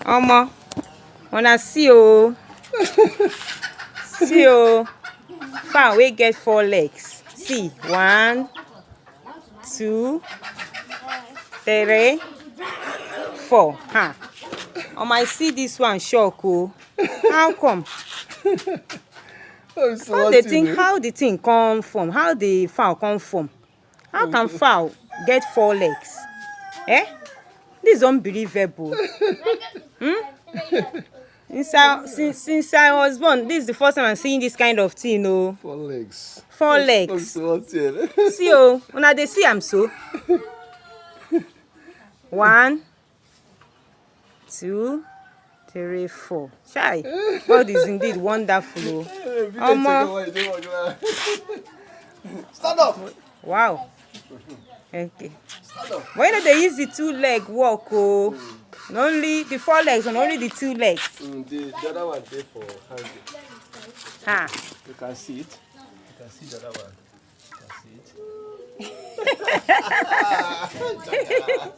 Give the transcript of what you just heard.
Omo, wanna see oh. See oh. Fowl wey get 4 legs. See, 1, 2, 3, 4. Huh. I see this one shock oh. How come? How the thing come from? How the fowl come from? How can fowl get 4 legs? Eh? This is unbelievable. Since I was born, this is the first time I'm seeing this kind of thing. Oh. 4 legs. 4 legs. See oh, una dey see am so. 1, 2, 3, 4. Chai, God is indeed wonderful. Stand up. Wow. Okay. Why not they use the 2 leg walk? Oh, only the 4 legs and only the 2 legs. The other one there for hanging. Ah. You can see it. You can see the other one. You can see it.